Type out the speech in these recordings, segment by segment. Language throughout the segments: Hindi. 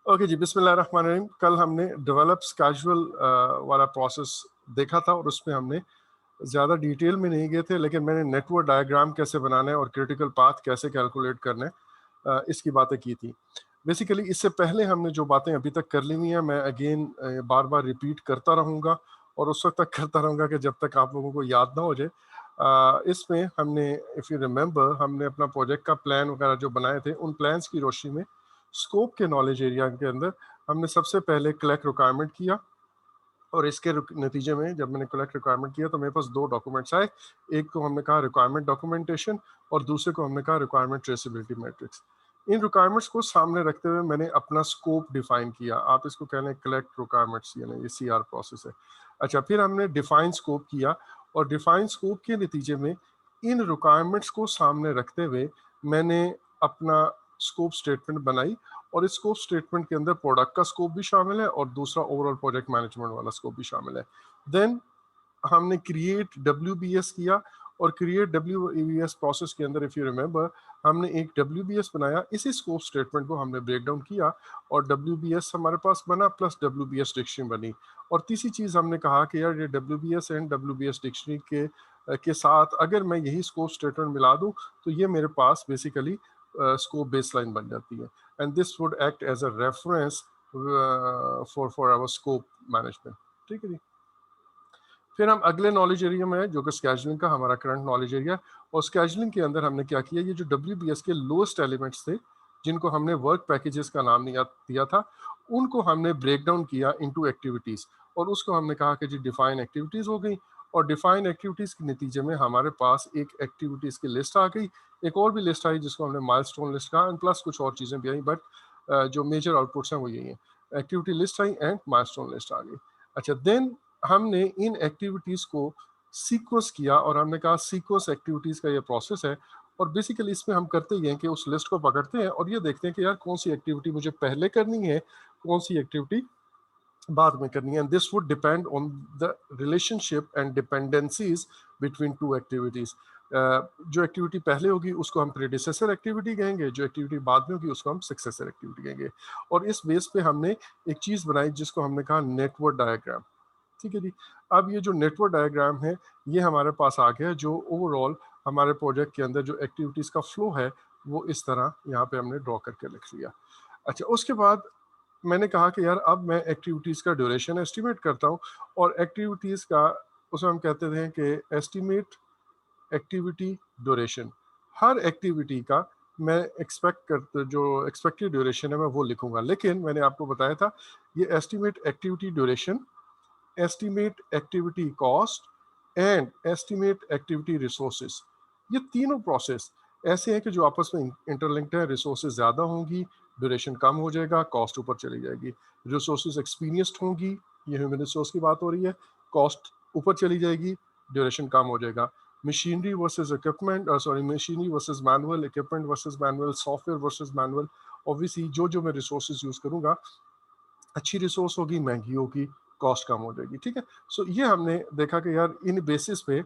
ओके जी, बिस्मिल्लाहिर्रहमानिर्रहीम। कल हमने डेवलप्स कैजुअल वाला प्रोसेस देखा था और उसमें हमने ज़्यादा डिटेल में नहीं गए थे, लेकिन मैंने नेटवर्क डायग्राम कैसे बनाना है और क्रिटिकल पाथ कैसे कैलकुलेट करना है, इसकी बातें की थी। बेसिकली इससे पहले हमने जो बातें अभी तक कर ली हुई हैं, मैं अगेन बार बार रिपीट करता रहूँगा और उस वक्त तक करता रहूँगा कि जब तक आप लोगों को याद ना हो जाए। इसमें हमने, इफ़ यू रिमेंबर, हमने अपना प्रोजेक्ट का प्लान वगैरह जो बनाए थे, उन प्लान्स की रोशनी में स्कोप के नॉलेज एरिया के अंदर हमने सबसे पहले कलेक्ट रिक्वायरमेंट किया। और इसके नतीजे में जब मैंने कलेक्ट रिक्वायरमेंट किया तो मेरे पास दो डॉक्यूमेंट्स आए। एक को हमने कहा रिक्वायरमेंट डॉक्यूमेंटेशन और दूसरे को हमने कहा रिक्वायरमेंट ट्रेसेबिलिटी मैट्रिक्स। इन रिक्वायरमेंट्स को सामने रखते हुए मैंने अपना स्कोप डिफाइन किया। आप इसको कह लें कलेक्ट रिक्वायरमेंट्स, यानी ये CR प्रोसेस है। अच्छा, फिर हमने डिफाइन स्कोप किया और डिफाइन स्कोप के नतीजे में इन रिक्वायरमेंट्स को सामने रखते हुए मैंने अपना स्कोप स्टेटमेंट बनाई। और इस स्कोप स्टेटमेंट के अंदर प्रोडक्ट का स्कोप भी शामिल है और दूसरा ओवरऑल प्रोजेक्ट मैनेजमेंट वाला स्कोप भी शामिल है। देन हमने क्रिएट WBS किया और क्रिएट WBS प्रोसेस के अंदर, इफ़ यू रिमेंबर, हमने एक WBS बनाया। इसी स्कोप स्टेटमेंट को हमने ब्रेक डाउन किया और WBS हमारे पास बना प्लस WBS डिक्शनरी बनी। और तीसरी चीज़ हमने कहा कि यार ये WBS एंड WBS डिक्शनरी के साथ अगर मैं यही स्कोप स्टेटमेंट मिला दूं तो ये मेरे पास बेसिकली स्कोप बेसलाइन बन जाती है। And this would act as a reference for our scope management. ठीक है जी। फिर हम अगले नॉलेज एरिया में हैं, जो कि स्केजुअलिंग का हमारा करंट नॉलेज एरिया। और स्केजुअलिंग के अंदर हमने क्या किया, ये जो WBS के लोएस्ट एलिमेंट्स थे जिनको हमने वर्क पैकेजेस का नाम दिया था, उनको हमने ब्रेक डाउन किया इनटू एक्टिविटीज़। और उसको हमने कहा कि जी डिफाइन एक्टिविटीज़ हो गई। और डिफाइन एक्टिविटीज़ के नतीजे में हमारे पास एक एक्टिविटीज़ की लिस्ट आ गई। एक और भी लिस्ट आई जिसको हमने माइलस्टोन लिस्ट कहा, एंड प्लस कुछ और चीज़ें भी आई, बट जो मेजर आउटपुट्स हैं वो यही हैं। एक्टिविटी लिस्ट आई एंड माइलस्टोन लिस्ट आ गई। अच्छा, देन हमने इन एक्टिविटीज़ को सीक्वेंस किया और हमने कहा सीक्वेंस एक्टिविटीज़ का ये प्रोसेस है। और बेसिकली इसमें हम करते ये हैं कि उस लिस्ट को पकड़ते हैं और ये देखते हैं कि यार कौन सी एक्टिविटी मुझे पहले करनी है, कौन सी एक्टिविटी बाद में करनी है। And this would depend on the relationship and dependencies between two activities. जो एक्टिविटी पहले होगी उसको हम प्रेडिसेसर एक्टिविटी कहेंगे, जो एक्टिविटी बाद में होगी उसको हम सक्सेसर एक्टिविटी कहेंगे। और इस बेस पे हमने एक चीज़ बनाई जिसको हमने कहा नेटवर्क डायग्राम। ठीक है जी। अब ये जो नेटवर्क डायग्राम है, ये हमारे पास आ गया, जो ओवरऑल हमारे प्रोजेक्ट के अंदर जो एक्टिविटीज़ का फ्लो है वो इस तरह यहाँ पे हमने ड्रॉ करके लिख लिया। अच्छा, उसके बाद मैंने कहा कि यार अब मैं एक्टिविटीज़ का ड्यूरेशन एस्टिमेट करता हूँ। और एक्टिविटीज़ का, उसे हम कहते थे कि एस्टिमेट एक्टिविटी ड्यूरेशन। हर एक्टिविटी का मैं जो एक्सपेक्टेड ड्यूरेशन है मैं वो लिखूंगा। लेकिन मैंने आपको बताया था ये estimate activity duration, estimate activity cost and estimate activity resources, ये तीनों प्रोसेस ऐसे हैं कि जो आपस में इंटरलिंक्ड है। रिसोर्सेज ज़्यादा होंगी, ड्यूरेशन कम हो जाएगा, कॉस्ट ऊपर चली जाएगी। रिसोर्सेज एक्सपीरियंस्ड होंगी, ये ह्यूमन रिसोर्स की बात हो रही है, कॉस्ट ऊपर चली जाएगी, ड्यूरेशन कम हो जाएगा। Machinery versus equipment, sorry, machinery versus manual, equipment versus manual, software versus manual. Obviously जो जो मैं रिसोर्सेज यूज़ करूंगा, अच्छी रिसोर्स होगी, महंगी होगी, कॉस्ट कम हो जाएगी। ठीक है। सो ये हमने देखा कि यार इन बेसिस पे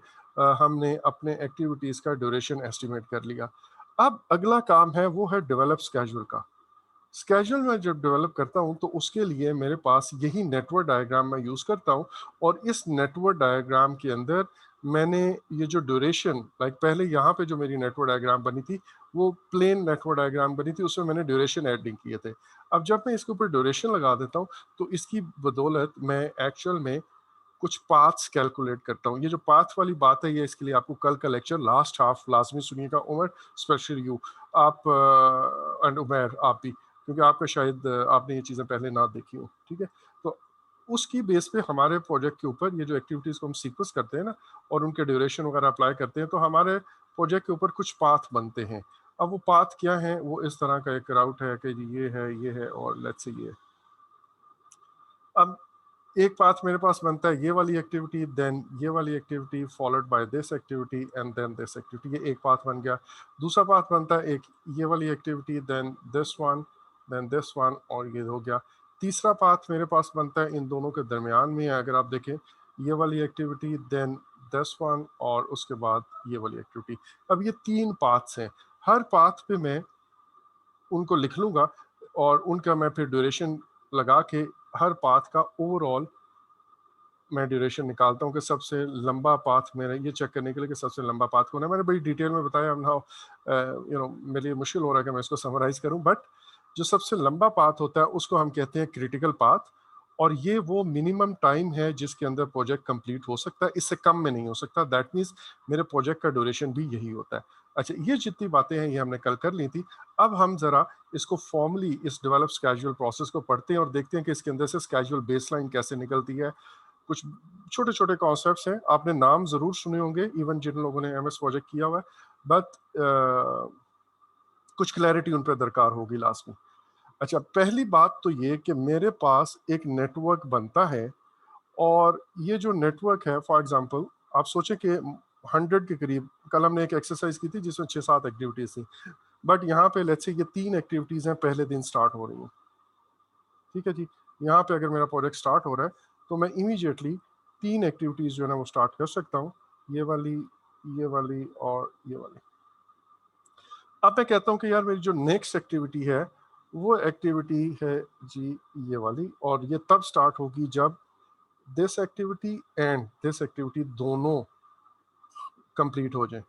हमने अपने एक्टिविटीज़ का ड्यूरेशन एस्टिमेट कर लिया। अब अगला काम है वो है डेवलप स्केड्यूल का। स्केड्यूल मैं जब डेवलप करता हूँ तो उसके लिए मेरे पास यही नेटवर्क डायग्राम मैं यूज़ करता हूँ। और इस नेटवर्क डायग्राम के अंदर मैंने ये जो ड्यूरेशन, लाइक पहले यहाँ पे जो मेरी नेटवर्क डायग्राम बनी थी वो प्लेन नेटवर्क डायग्राम बनी थी, उसमें मैंने ड्यूरेशन ऐड नहीं किए थे। अब जब मैं इसके ऊपर ड्यूरेशन लगा देता हूँ तो इसकी बदौलत मैं एक्चुअल में कुछ पाथ्स कैलकुलेट करता हूँ। ये जो पाथ वाली बात है ये इसके लिए आपको कल का लेक्चर लास्ट हाफ लाजमी सुनिएगा। उमर, स्पेशली यू, आप एंड उमर आप भी, क्योंकि आपका शायद आपने ये चीज़ें पहले ना देखी हो। ठीक है। तो उसकी बेस पे हमारे प्रोजेक्ट के ऊपर ये जो एक्टिविटीज़ को हम सीक्वेंस करते हैं ना और उनके ड्यूरेशन वगैरह अप्लाई करते हैं तो हमारे प्रोजेक्ट के ऊपर कुछ पाथ बनते हैं। अब वो पाथ क्या है, वो इस तरह का एक राउट है कि जी ये है और लेट्स से ये। अब एक पाथ मेरे पास बनता है ये वाली एक्टिविटी, देन ये वाली activity, followed by this activity and then this activity. ये एक पाथ बन गया। दूसरा पाथ बनता है एक ये वाली एक्टिविटी, देन दिस वन, और ये हो गया। तीसरा पाथ मेरे पास बनता है इन दोनों के दरमियान में है। अगर आप देखें, ये वाली एक्टिविटी, देन दिस वन, और उसके बाद ये वाली एक्टिविटी। अब ये तीन पाथ्स हैं। हर पाथ पे मैं उनको लिख लूंगा। और उनका मैं फिर ड्यूरेशन लगा के हर पाथ का ओवरऑल मैं ड्यूरेशन निकालता हूँ कि सबसे लंबा पाथ मेरा, ये चेक करने के लिए कि सबसे लंबा पाथ कौन है। मैंने बड़ी डिटेल में बताया नाउ, मेरे लिए मुश्किल हो रहा है कि मैं इसको समराइज करूँ, बट जो सबसे लंबा पाथ होता है उसको हम कहते हैं क्रिटिकल पाथ, और ये वो मिनिमम टाइम है जिसके अंदर प्रोजेक्ट कंप्लीट हो सकता है, इससे कम में नहीं हो सकता। दैट मीन्स मेरे प्रोजेक्ट का ड्यूरेशन भी यही होता है। अच्छा, ये जितनी बातें हैं ये हमने कल कर ली थी। अब हम जरा इसको फॉर्मली इस डेवलप स्केड्यूल प्रोसेस को पढ़ते हैं और देखते हैं कि इसके अंदर से स्केड्यूल बेसलाइन कैसे निकलती है। कुछ छोटे छोटे कॉन्सेप्ट्स हैं, आपने नाम जरूर सुने होंगे इवन जिन लोगों ने एमएस प्रोजेक्ट किया हुआ है, बट कुछ क्लैरिटी उन पर दरकार होगी लास्ट में। अच्छा, पहली बात तो ये कि मेरे पास एक नेटवर्क बनता है, और ये जो नेटवर्क है, फॉर एग्जांपल आप सोचें कि 100 के करीब, कल हमने एक एक्सरसाइज की थी जिसमें 6-7 एक्टिविटीज थी, बट यहाँ पे लेट्स से ये 3 एक्टिविटीज हैं, पहले दिन स्टार्ट हो रही हैं। ठीक है जी, यहाँ पे अगर मेरा प्रोजेक्ट स्टार्ट हो रहा है तो मैं इमीडिएटली 3 एक्टिविटीज जो है ना वो स्टार्ट कर सकता हूँ, ये वाली, ये वाली और ये वाली। अब मैं कहता हूँ कि यार मेरी जो नेक्स्ट एक्टिविटी है वो एक्टिविटी है जी ये वाली, और ये तब स्टार्ट होगी जब this activity and this activity दोनों कंप्लीट हो जाए।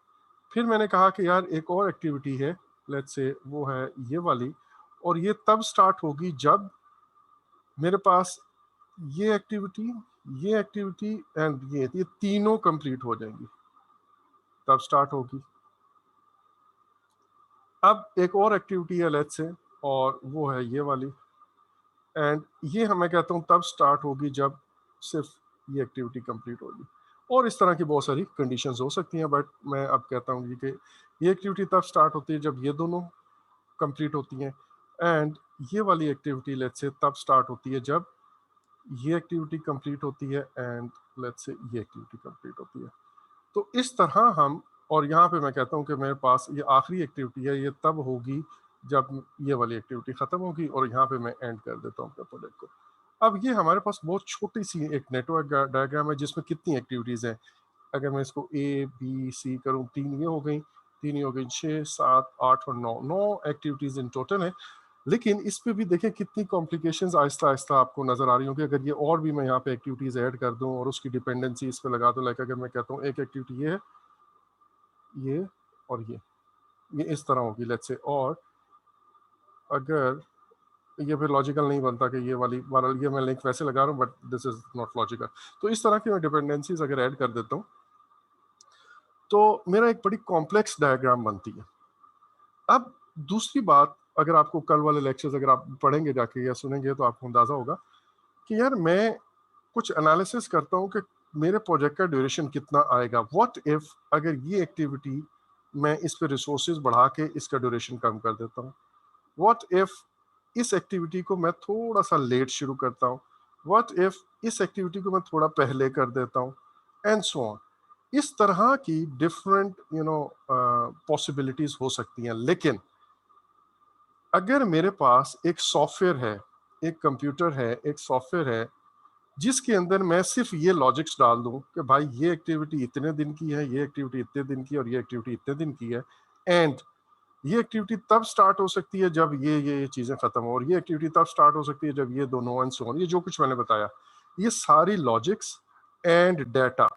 फिर मैंने कहा कि यार एक और एक्टिविटी है, लेट्स से वो है ये वाली, और ये तब स्टार्ट होगी जब मेरे पास ये एक्टिविटी एंड ये तीनों कंप्लीट हो जाएंगी, तब स्टार्ट होगी। अब एक और एक्टिविटी है लेट्स से, और वो है ये वाली, एंड ये मैं कहता हूँ तब स्टार्ट होगी जब सिर्फ ये एक्टिविटी कंप्लीट होगी। और इस तरह की बहुत सारी कंडीशंस हो सकती हैं, बट मैं अब कहता हूँ कि ये एक्टिविटी तब स्टार्ट होती है जब ये दोनों कंप्लीट होती हैं, एंड ये वाली एक्टिविटी लेट्स से तब स्टार्ट होती है जब ये एक्टिविटी कंप्लीट होती है, एंड लेट्स से ये एक्टिविटी कंप्लीट होती है। तो इस तरह हम, और यहाँ पे मैं कहता हूँ कि मेरे पास ये आखिरी एक्टिविटी है, ये तब होगी जब ये वाली एक्टिविटी खत्म होगी, और यहाँ पे मैं एंड कर देता हूँ अपने प्रोजेक्ट को। अब ये हमारे पास बहुत छोटी सी एक नेटवर्क डायग्राम है जिसमें कितनी एक्टिविटीज हैं। अगर मैं इसको ए बी सी करूँ, 3 ये हो गई, 3 ये हो गई, 6 7 8 और 9 एक्टिविटीज इन टोटल है। लेकिन इस पे भी देखें कितनी कॉम्प्लिकेशंस आहिस्ता आहिस्ता आपको नजर आ रही होंगी। अगर ये और भी मैं यहाँ पे एक्टिविटीज ऐड कर दूं और उसकी डिपेंडेंसी इस पे लगा दूं, लाइक अगर मैं कहता हूँ एक एक्टिविटी ये है, ये और ये इस तरह होगी लेट्स से, और अगर ये फिर लॉजिकल नहीं बनता कि ये वाला ये मैं लिंक वैसे लगा रहा हूँ, but this is not logical. तो इस तरह की मैं डिपेंडेंसीज अगर ऐड कर देता हूँ तो मेरा एक बड़ी कॉम्प्लेक्स डायग्राम बनती है। अब दूसरी बात, अगर आपको कल वाले लेक्चर्स अगर आप पढ़ेंगे जाके या सुनेंगे तो आपको अंदाजा होगा कि यार मैं कुछ एनालिसिस करता हूँ कि मेरे प्रोजेक्ट का ड्यूरेशन कितना आएगा। व्हाट इफ अगर ये एक्टिविटी मैं इस पे रिसोर्सेज बढ़ा के इसका ड्यूरेशन कम कर देता हूँ। व्हाट इफ इस एक्टिविटी को मैं थोड़ा सा लेट शुरू करता हूँ। व्हाट इफ इस एक्टिविटी को मैं थोड़ा पहले कर देता हूँ, एंड सो ऑन। इस तरह की डिफरेंट पॉसिबिलिटीज हो सकती हैं। लेकिन अगर मेरे पास एक सॉफ्टवेयर है, एक कंप्यूटर है, एक सॉफ्टवेयर है जिसके अंदर मैं सिर्फ ये लॉजिक्स डाल दूं कि भाई ये एक्टिविटी इतने दिन की है, ये एक्टिविटी इतने दिन की, और ये एक्टिविटी इतने दिन की है, एंड ये एक्टिविटी तब स्टार्ट हो सकती है जब ये चीजें खत्म हो, और ये एक्टिविटी तब स्टार्ट हो सकती है जब ये दोनों, एंड सो ऑन। ये जो कुछ मैंने बताया, ये सारी लॉजिक्स एंड डाटा,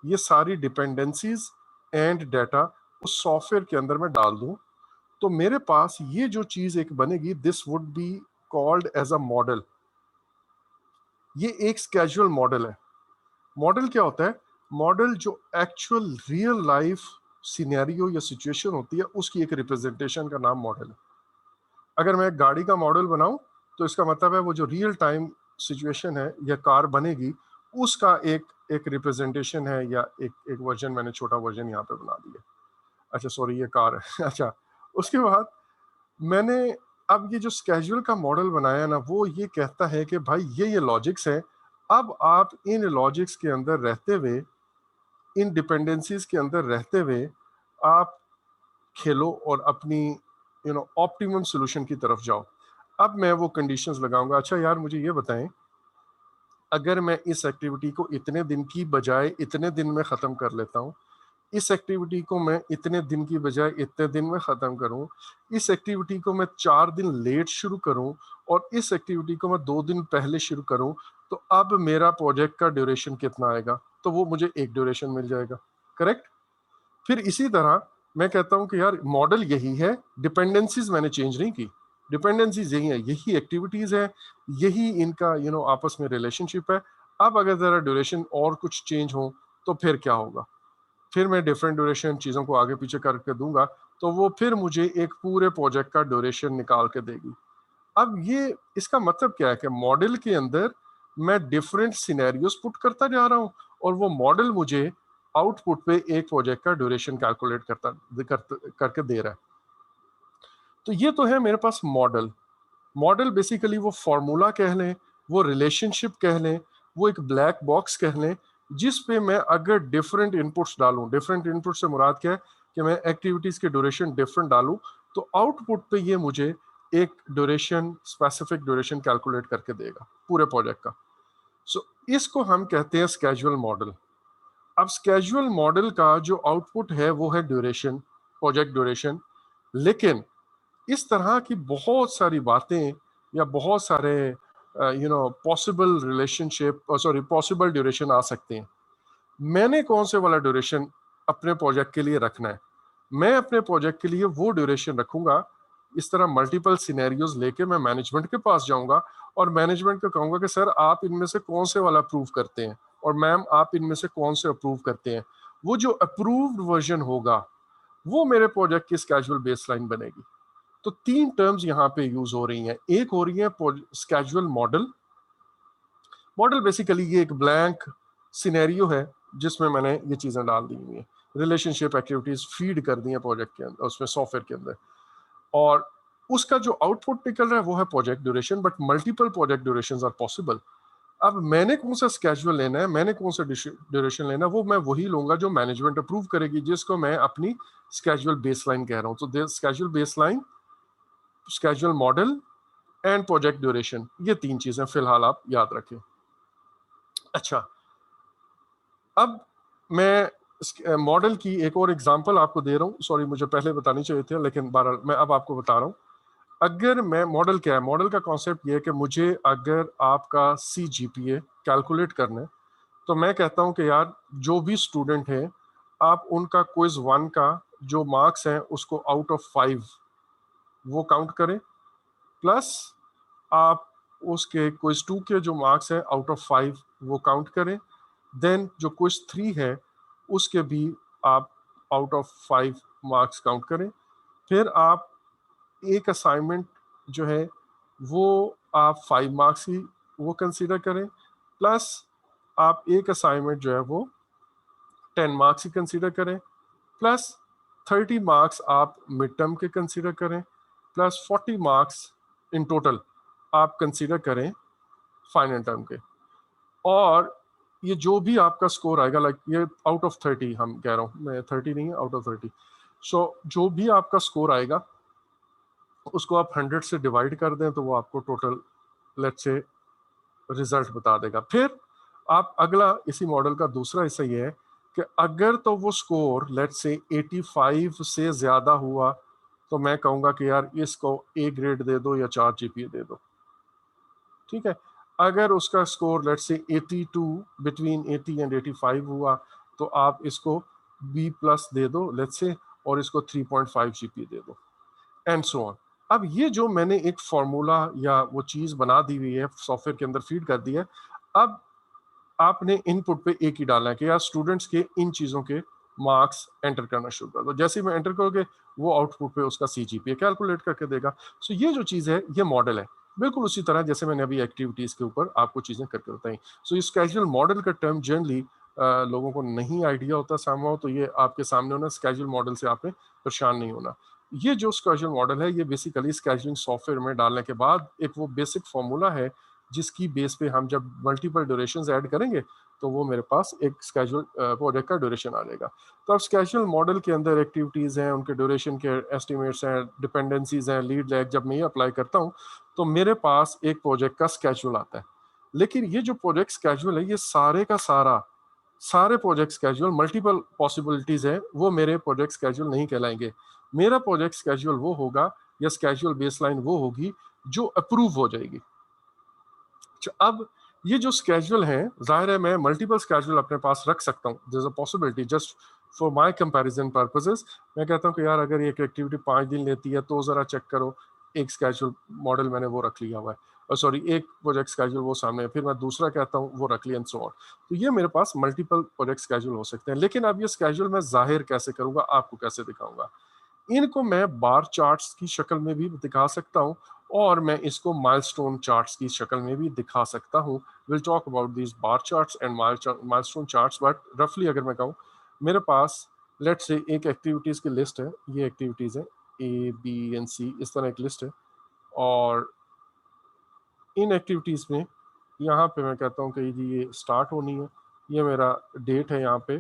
ये सारी डिपेंडेंसीज एंड डाटा उस सॉफ्टवेयर के अंदर मैं डाल दूं, तो मेरे पास ये जो चीज एक बनेगी, this would be called as a model. ये एक स्केजुअल मॉडल है। मॉडल क्या होता है? मॉडल जो एक्चुअल रियल लाइफ सिनेरियो या सिचुएशन होती है उसकी एक रिप्रेजेंटेशन का नाम मॉडल है। अगर मैं एक गाड़ी का मॉडल बनाऊं तो इसका मतलब है वो जो रियल टाइम सिचुएशन है या कार बनेगी उसका एक एक रिप्रेजेंटेशन है, या एक वर्जन, मैंने छोटा वर्जन यहाँ पे बना दिया। अच्छा सॉरी, ये कार है। अच्छा, उसके बाद मैंने अब ये जो स्केड्यूल का मॉडल बनाया ना, वो ये कहता है कि भाई ये लॉजिक्स है। अब आप इन लॉजिक्स के अंदर रहते हुए, इन डिपेंडेंसीज के अंदर रहते हुए आप खेलो और अपनी ऑप्टिमम सॉल्यूशन की तरफ जाओ। अब मैं वो कंडीशंस लगाऊंगा। अच्छा यार मुझे ये बताएं, अगर मैं इस एक्टिविटी को इतने दिन की बजाय इतने दिन में ख़त्म कर लेता हूँ, इस एक्टिविटी को मैं इतने दिन की बजाय इतने दिन में ख़त्म करूं, इस एक्टिविटी को मैं 4 दिन लेट शुरू करूं और इस एक्टिविटी को मैं 2 दिन पहले शुरू करूं, तो अब मेरा प्रोजेक्ट का ड्यूरेशन कितना आएगा? तो वो मुझे एक ड्यूरेशन मिल जाएगा, करेक्ट? फिर इसी तरह मैं कहता हूं कि यार मॉडल यही है, डिपेंडेंसीज मैंने चेंज नहीं की, डिपेंडेंसीज यही है, यही एक्टिविटीज है, यही इनका आपस में रिलेशनशिप है। अब अगर जरा ड्यूरेशन और कुछ चेंज हो तो फिर क्या होगा? फिर मैं डिफरेंट ड्यूरेशन चीज़ों को आगे पीछे करके दूंगा, तो वो फिर मुझे एक पूरे प्रोजेक्ट का ड्यूरेशन निकाल के देगी। अब ये इसका मतलब क्या है कि मॉडल के अंदर मैं डिफरेंट सिनेरियोस पुट करता जा रहा हूँ और वो मॉडल मुझे आउटपुट पे एक प्रोजेक्ट का ड्यूरेशन कैलकुलेट करके दे रहा है। तो ये तो है मेरे पास मॉडल। मॉडल बेसिकली वो फॉर्मूला कह लें, वो रिलेशनशिप कह लें, वो एक ब्लैक बॉक्स कह लें, जिस पे मैं अगर डिफरेंट इनपुट्स डालूं, डिफरेंट इनपुट से मुराद क्या है कि मैं एक्टिविटीज के ड्यूरेशन डिफरेंट डालूं, तो आउटपुट पे ये मुझे एक ड्यूरेशन, स्पेसिफिक ड्यूरेशन कैलकुलेट करके देगा पूरे प्रोजेक्ट का। सो इसको हम कहते हैं स्केजुअल मॉडल। अब स्केजुअल मॉडल का जो आउटपुट है वो है ड्यूरेशन, प्रोजेक्ट ड्यूरेशन। लेकिन इस तरह की बहुत सारी बातें या बहुत सारे possible relationship, sorry possible duration आ सकते हैं। मैंने कौन से वाला ड्यूरेशन अपने प्रोजेक्ट के लिए रखना है? मैं अपने प्रोजेक्ट के लिए वो ड्यूरेशन रखूंगा। इस तरह मल्टीपल सिनेरियोज लेके मैं मैनेजमेंट के पास जाऊंगा और मैनेजमेंट को कहूंगा कि सर आप इनमें से कौन से वाला अप्रूव करते हैं, और मैम आप इनमें से कौन से अप्रूव करते हैं। वो जो अप्रूव्ड वर्जन होगा वो मेरे प्रोजेक्ट की स्केजुअल बेसलाइन बनेगी। तो 3 टर्म्स यहाँ पे यूज हो रही हैं। एक हो रही है स्केजुअल मॉडल। मॉडल बेसिकली ये एक ब्लैंक सिनेरियो है जिसमें मैंने ये चीजें डाल दी हुई हैं, रिलेशनशिप एक्टिविटीज फीड कर दी हैं प्रोजेक्ट के अंदर, उसमें सॉफ्टवेयर के अंदर, और उसका जो आउटपुट निकल रहा है वो है project duration. But multiple project durations are possible. अब मैंने कौन सा स्केजुअल लेना है, मैंने कौन सा ड्यूरेशन लेना है, वो मैं वही लूंगा जो मैनेजमेंट अप्रूव करेगी, जिसको मैं अपनी स्केजुअल बेसलाइन कह रहा हूँ। तो schedule baseline, schedule model and project duration, ये 3 चीजें फिलहाल आप याद रखें। अच्छा, अब मैं मॉडल की एक और एग्जांपल आपको दे रहा हूँ। सॉरी, मुझे पहले बतानी चाहिए थी, लेकिन बहरहाल मैं अब आपको बता रहा हूँ। अगर मैं, मॉडल क्या है? मॉडल का कॉन्सेप्ट ये है कि मुझे अगर आपका CGPA कैलकुलेट करना है, तो मैं कहता हूँ कि यार जो भी स्टूडेंट है, आप उनका क्विज 1 का जो मार्क्स हैं उसको आउट ऑफ 5 वो काउंट करें, प्लस आप उसके क्विज 2 के जो मार्क्स हैं आउट ऑफ 5 वो काउंट करें। देन जो क्विज 3 है उसके भी आप आउट ऑफ 5 मार्क्स काउंट करें। फिर आप एक असाइनमेंट जो है वो आप 5 मार्क्स की वो कंसीडर करें, प्लस आप एक असाइनमेंट जो है वो 10 मार्क्स की कंसीडर करें, प्लस 30 मार्क्स आप मिड टर्म के कंसीडर करें, प्लस 40 मार्क्स इन टोटल आप कंसीडर करें फाइनल टर्म के। और ये जो भी आपका स्कोर आएगा, लाइक ये आउट ऑफ 30 हम कह रहा हूँ, मैं 30 नहीं है, आउट ऑफ 30। सो जो भी आपका स्कोर आएगा उसको आप 100 से डिवाइड कर दें तो वो आपको टोटल लेट्स से रिजल्ट बता देगा। फिर आप अगला, इसी मॉडल का दूसरा हिस्सा ये है कि अगर तो वो स्कोर लेट्स से 85 से ज्यादा हुआ, तो मैं कहूंगा कि यार इसको A ग्रेड दे दो या 4 GPA दे दो, ठीक है। अगर उसका score let's say 82, between 80 and 85 हुआ, तो आप इसको B+ दे दो लेट्स से, और इसको 3.5 GPA दे दो, एंड सो ऑन। अब ये जो मैंने एक फॉर्मूला या वो चीज बना दी हुई है, सॉफ्टवेयर के अंदर फीड कर दी है, अब आपने इनपुट पे एक ही डालना है कि यार स्टूडेंट्स के इन चीजों के मार्क्स एंटर करना शुरू कर दो। जैसे ही मैं एंटर करोगे वो आउटपुट पे उसका CGPA कैलकुलेट करके देगा। सो ये जो चीज है ये मॉडल है, बिल्कुल उसी तरह जैसे मैंने अभी एक्टिविटीज के ऊपर आपको चीजें करके बताई। सो इस कैजुअल मॉडल का टर्म जनरली लोगों को नहीं आइडिया होता सामहाउ, तो ये आपके सामने होना, स्केजुअल मॉडल से आपने परेशान नहीं होना। ये जो स्केजुअल मॉडल है ये बेसिकली स्केजुअलिंग सॉफ्टवेयर में डालने के बाद एक वो बेसिक फॉर्मूला है जिसकी बेस पे हम जब मल्टीपल ड्यूरेशंस ऐड करेंगे तो वो मेरे पास एक स्केजुअल प्रोजेक्ट का ड्यूरेशन आ जाएगा। तो अब स्केजुअल मॉडल के अंदर एक्टिविटीज़ हैं, उनके ड्यूरेशन के एस्टिमेट्स हैं, डिपेंडेंसीज हैं, लीड लैग, जब मैं ये अप्लाई करता हूँ तो मेरे पास एक प्रोजेक्ट का स्केजुअल आता है। लेकिन ये जो प्रोजेक्ट स्केजुअल है ये सारे का सारा सारे प्रोजेक्ट स्केड्यूल मल्टीपल पॉसिबिलिटीज है, वो मेरे प्रोजेक्ट स्केड्यूल नहीं कहलाएंगे। मेरा प्रोजेक्ट स्केड्यूल वो होगा या स्केड्यूल बेसलाइन वो होगी जो अप्रूव हो जाएगी। अब ये जो स्केड्यूल है, जाहिर है मैं मल्टीपल स्केड्यूल अपने पास रख सकता हूँ। There is a possibility just for my comparison purposes. मैं कहता हूँ कि यार अगर एक एक्टिविटी 5 दिन लेती है तो जरा चेक करो, एक स्केड्यूल मॉडल मैंने वो रख लिया हुआ है, और सॉरी एक प्रोजेक्ट स्केड्यूल वो सामने है, फिर मैं दूसरा कहता हूँ वो रख लिया एंड सो ऑन। तो ये मेरे पास मल्टीपल प्रोजेक्ट स्केड्यूल हो सकते हैं। लेकिन अब ये स्केड्यूल मैं जाहिर कैसे करूंगा, आपको कैसे दिखाऊंगा? इनको मैं बार चार्ट्स की शक्ल में भी दिखा सकता हूँ, और मैं इसको माइलस्टोन चार्ट्स की शक्ल में भी दिखा सकता हूँ। Will talk about this bar charts and milestone charts, but रफली अगर मैं कहूँ, मेरे पास लेट से एक एक्टिविटीज़ की लिस्ट है, ये एक्टिविटीज़ है ए बी एंड सी, इस तरह एक लिस्ट है। और इन एक्टिविटीज़ में यहाँ पे मैं कहता हूँ कि जी ये स्टार्ट होनी है, ये मेरा डेट है, यहाँ पे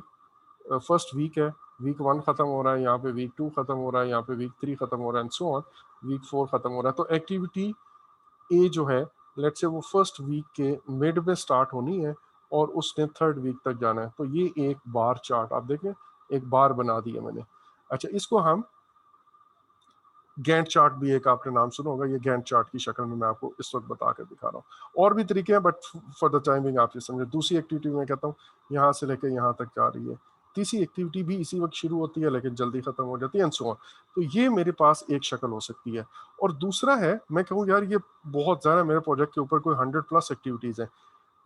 फर्स्ट वीक है, वीक 1 खत्म हो रहा है, यहाँ पे वीक 2 खत्म हो रहा है, यहाँ पे वीक 3 खत्म हो रहा है एंड सो ऑन, वीक 4 खत्म हो रहा है। तो एक्टिविटी ए जो है, लेट्स से वो फर्स्ट वीक के मिड में स्टार्ट होनी है और उसने थर्ड वीक तक जाना है। तो ये एक बार चार्ट आप देखें, एक बार बना दिया मैंने। अच्छा, इसको हम गैंट चार्ट भी एक आपने नाम सुना होगा, ये गैंट चार्ट की शक्ल में मैं आपको इस वक्त बता कर दिखा रहा हूँ। और भी तरीके हैं, बट फॉर द टाइमिंग आप ये समझे। दूसरी एक्टिविटी में कहता हूँ यहाँ से लेकर यहाँ तक जा रही है, तीसरी एक्टिविटी भी इसी वक्त शुरू होती है लेकिन जल्दी खत्म हो जाती है एंड सो ऑन। तो ये मेरे पास एक शक्ल हो सकती है। और दूसरा है, मैं कहूँ यार ये बहुत ज़्यादा मेरे प्रोजेक्ट के ऊपर कोई 100+ एक्टिविटीज़ है,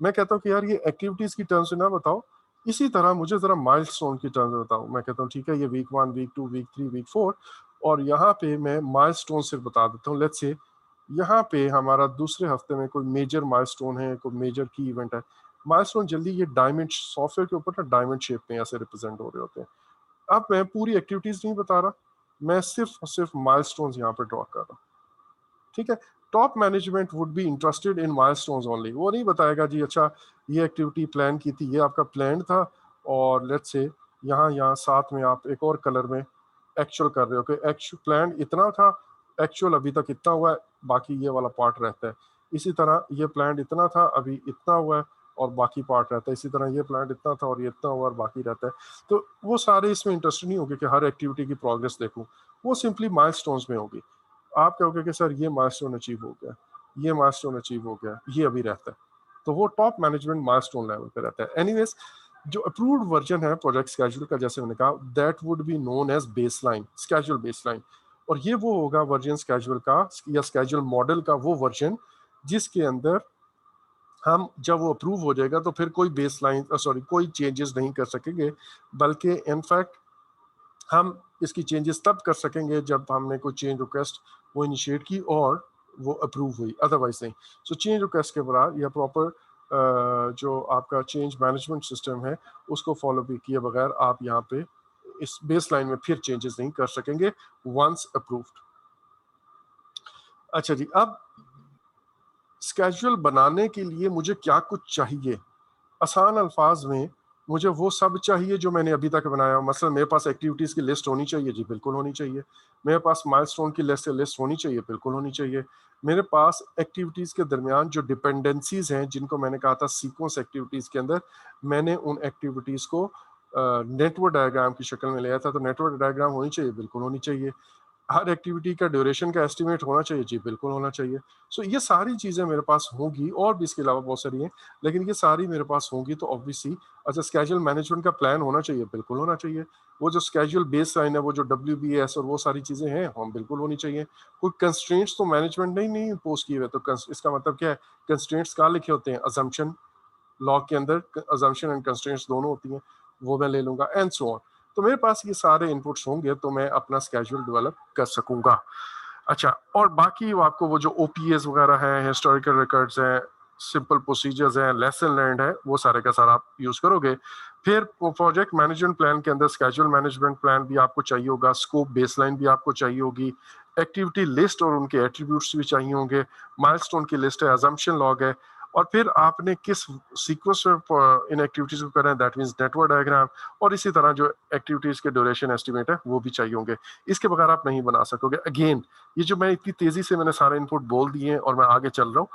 मैं कहता हूँ कि यार ये एक्टिविटीज़ की टर्म्स ना बताओ, इसी तरह मुझे ज़रा माइलस्टोन की टर्म्स बताओ। मैं कहता हूँ ठीक है, ये वीक 1, वीक 2, वीक 3, वीक 4, और यहाँ पे मैं माइलस्टोन सिर्फ बता देता हूँ। लेट्स से यहाँ पे हमारा दूसरे हफ्ते में कोई मेजर माइलस्टोन है, कोई मेजर की इवेंट है। माइलस्टोन जल्दी ये डायमंड सॉफ्टवेयर के ऊपर ना डायमंड शेप में ऐसे रिप्रेजेंट हो रहे होते हैं। अब मैं पूरी एक्टिविटीज नहीं बता रहा, मैं सिर्फ और सिर्फ माइलस्टोन्स यहाँ पे ड्रॉ कर रहा हूँ। ठीक है, top management would be interested in milestones only. वो नहीं बताएगा जी अच्छा ये एक्टिविटी प्लान की थी, ये आपका प्लान था, और लेट्स से यहाँ यहाँ साथ में आप एक और कलर में एक्चुअल कर रहे हो कि एक्चुअल प्लान इतना था, एक्चुअल अभी तक इतना हुआ है, बाकी ये वाला पार्ट रहता है। इसी तरह ये प्लान इतना था, अभी इतना हुआ है और बाकी पार्ट रहता है। इसी तरह ये प्लान इतना था और ये इतना हुआ और बाकी रहता है। तो वो सारे इसमें इंटरेस्ट नहीं होंगे कि हर एक्टिविटी की प्रोग्रेस देखूं, वो सिंपली माइलस्टोन्स में होगी। आप कहोगे कि सर ये माइलस्टोन अचीव हो गया, ये माइलस्टोन अचीव हो गया, ये अभी रहता है। तो वो टॉप मैनेजमेंट माइलस्टोन लेवल पे रहता है। एनीवेज, जो अप्रूव्ड वर्जन है प्रोजेक्ट स्केड्यूल का, जैसे मैंने कहा, that would be known as baseline, schedule baseline. और ये वो होगा वर्जन स्केड्यूल का या स्केड्यूल मॉडल का वो वर्जन जिसके अंदर हम, जब वो अप्रूव हो जाएगा तो फिर कोई बेसलाइन सॉरी कोई चेंजेस नहीं कर सकेंगे, बल्कि इनफैक्ट हम इसकी चेंजेस तब कर सकेंगे जब हमने कोई चेंज रिक्वेस्ट वो इनिशिएट की और वो अप्रूव हुई, अदरवाइज नहीं। सो चेंज रिक्वेस्ट के बाद या प्रॉपर जो आपका चेंज मैनेजमेंट सिस्टम है उसको फॉलो भी किए बगैर आप यहाँ पे इस बेस लाइन में फिर चेंजेस नहीं कर सकेंगे वंस अप्रूव्ड। अच्छा जी, अब स्केड्यूल बनाने के लिए मुझे क्या कुछ चाहिए? आसान अल्फाज में, मुझे वो सब चाहिए जो मैंने अभी तक बनाया। मसलन मेरे पास एक्टिविटीज़ की लिस्ट होनी चाहिए, जी बिल्कुल होनी चाहिए। मेरे पास माइलस्टोन की लिस्ट होनी चाहिए, बिल्कुल होनी चाहिए। मेरे पास एक्टिविटीज़ के दरमियान जो डिपेंडेंसीज हैं, जिनको मैंने कहा था सीक्वेंस एक्टिविटीज़ के अंदर, मैंने उन एक्टिविटीज़ को नेटवर्क डायग्राम की शक्ल में लिया था। तो नेटवर्क डायग्राम होनी चाहिए, बिल्कुल होनी चाहिए। हर एक्टिविटी का ड्यूरेशन का एस्टिमेट होना चाहिए, जी बिल्कुल होना चाहिए। सो ये सारी चीज़ें मेरे पास होंगी, और भी इसके अलावा बहुत सारी हैं, लेकिन ये सारी मेरे पास होंगी तो ऑब्वियसली। अच्छा, स्केड्यूल मैनेजमेंट का प्लान होना चाहिए, बिल्कुल होना चाहिए। वो जो स्केड्यूल बेस लाइन है, वो जो WBS और वो सारी चीज़ें हैं, हम बिल्कुल होनी चाहिए। कोई कंस्ट्रेंट्स तो मैनेजमेंट ने ही नहीं इम्पोज किए हुए, तो इसका मतलब क्या है? कंस्ट्रेंट्स कहाँ लिखे होते हैं? अजम्पशन लॉ के अंदर अजम्पशन एंड कंस्ट्रेंट्स दोनों होती हैं, वो मैं ले लूंगा एंड सो ऑन। तो मेरे पास ये सारे इनपुट्स होंगे तो मैं अपना स्केड्यूल डेवलप कर सकूंगा। अच्छा, और बाकी वो आपको वो जो OPAs वगैरह है, हिस्टोरिकल रिकॉर्ड्स हैं, सिंपल प्रोसीजर्स हैं, लेसन लर्नड है, वो सारे का सारा आप यूज करोगे। फिर वो प्रोजेक्ट मैनेजमेंट प्लान के अंदर स्केड्यूल मैनेजमेंट प्लान भी आपको चाहिए होगा, स्कोप बेसलाइन भी आपको चाहिए होगी, एक्टिविटी लिस्ट और उनके एट्रीब्यूट्स भी चाहिए होंगे, माइलस्टोन की लिस्ट है, अजम्पशन लॉग है, और फिर आपने किस सीक्वेंस में इन एक्टिविटीज को करना है, दैट मींस नेटवर्क डायग्राम, और इसी तरह जो एक्टिविटीज के ड्यूरेशन एस्टिमेट है वो भी चाहिए होंगे। इसके बगैर आप नहीं बना सकोगे। अगेन, ये जो मैं इतनी तेजी से मैंने सारे इनपुट बोल दिए हैं और मैं आगे चल रहा हूँ,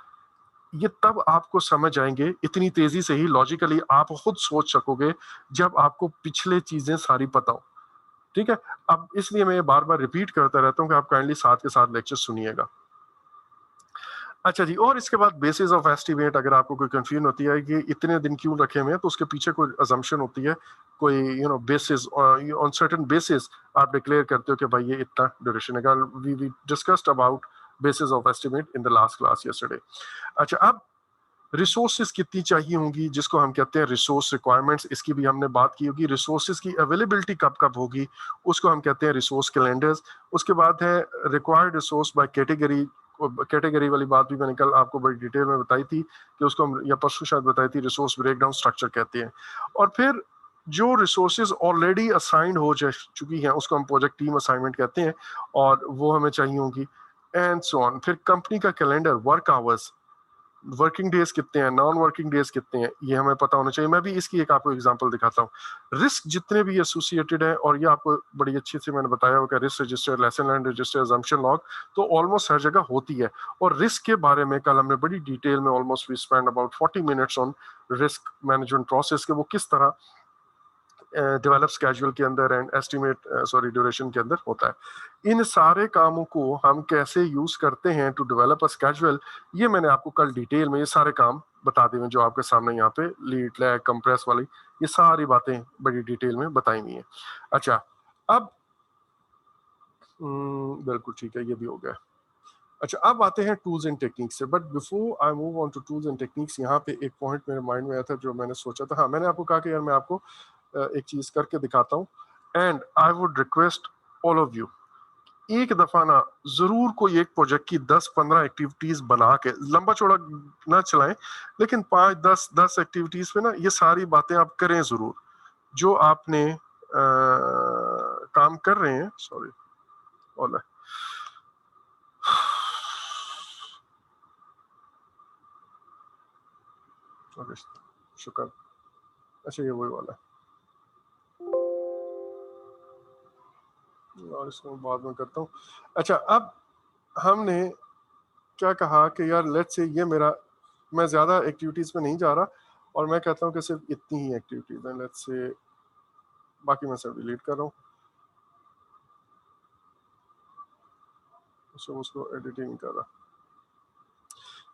ये तब आपको समझ आएंगे इतनी तेजी से ही, लॉजिकली आप खुद सोच सकोगे जब आपको पिछले चीजें सारी पता हो। ठीक है, अब इसलिए मैं बार बार रिपीट करता रहता हूँ कि आप काइंडली साथ के साथ लेक्चर सुनिएगा। अच्छा जी, और इसके बाद बेसिस ऑफ एस्टिमेट, अगर आपको कोई कंफ्यूजन होती है कि इतने दिन क्यों रखे हुए हैं, तो उसके पीछे कोई अजम्पशन होती है, कोई बेसिस, ऑन सर्टेन बेसिस आप डिक्लेयर करते हो कि भाई ये इतना ड्यूरेशन है। We discussed about basis of estimate in the last class yesterday. अच्छा, अब रिसोर्सेज कितनी चाहिए होंगी, जिसको हम कहते हैं रिसोर्स रिक्वायरमेंट्स, इसकी भी हमने बात की होगी। रिसोर्सेज की अवेलेबिलिटी कब कब होगी, उसको हम कहते हैं रिसोर्स कैलेंडर्स। उसके बाद है required resource by category. Category वाली बात भी मैंने कल आपको बड़ी डिटेल में बताई थी कि उसको हम, या परसों शायद बताई थी, रिसोर्स ब्रेकडाउन स्ट्रक्चर कहते हैं। और फिर जो रिसोर्सेज ऑलरेडी असाइंड हो चुकी हैं उसको हम प्रोजेक्ट टीम असाइनमेंट कहते हैं, और वो हमें चाहिए होंगी, एंड सो ऑन। फिर कंपनी का calendar, work hours, working days कितने हैं, नॉन वर्किंग डेज कितने हैं, ये हमें पता होना चाहिए। मैं भी इसकी एक आपको एग्जांपल दिखाता हूँ। रिस्क जितने भी एसोसिएटेड है, और ये आपको बड़ी अच्छी से मैंने बताया होगा, risk register, lesson learn register, assumption log, तो ऑलमोस्ट हर जगह होती है। और रिस्क के बारे में कल हमने बड़ी डिटेल में, almost we spend about 40 minutes on risk management process, के वो किस तरह डेवलप स्केड्यूल के अंदर एंड एस्टिमेट सॉरी ड्यूरेशन के अंदर होता है। इन सारे कामों को हम कैसे यूज करते हैं टू डेवलप अ स्केड्यूल, ये मैंने आपको कल डिटेल में ये सारे काम बता दिए, जो आपके सामने यहाँ पे लीड, लैग, कंप्रेस वाली ये सारी बातें बड़ी डिटेल में बताई हुई हैं। अच्छा, अब बिल्कुल ठीक है, ये भी हो गया। अच्छा, अब आते हैं टूल्स एंड टेक्निक्स से, but before I move on to tools and techniques, यहाँ पे एक पॉइंट मेरे माइंड में आया था जो मैंने सोचा था। हाँ, मैंने आपको कहा कि यार मैं आपको एक चीज करके दिखाता हूँ, and I would request all of you, एक दफा ना जरूर कोई एक प्रोजेक्ट की 10-15 एक्टिविटीज बना के, लंबा चौड़ा ना चलाएं, लेकिन 5-10 एक्टिविटीज पे ना ये सारी बातें आप करें जरूर, जो आपने काम कर रहे हैं। सॉरी, ओला, ओके, शुक्र। अच्छा, ये वही वाला है, और इसको बाद में करता हूँ। अच्छा, अब हमने क्या कहा कि यार लेट्स से ये मेरा, मैं ज्यादा एक्टिविटीज पे नहीं जा रहा, और मैं कहता हूँ कि सिर्फ इतनी ही एक्टिविटीज हैं, लेट्स से, बाकी मैं सब डिलीट कर रहा हूँ, उसको एडिटिंग कर रहा।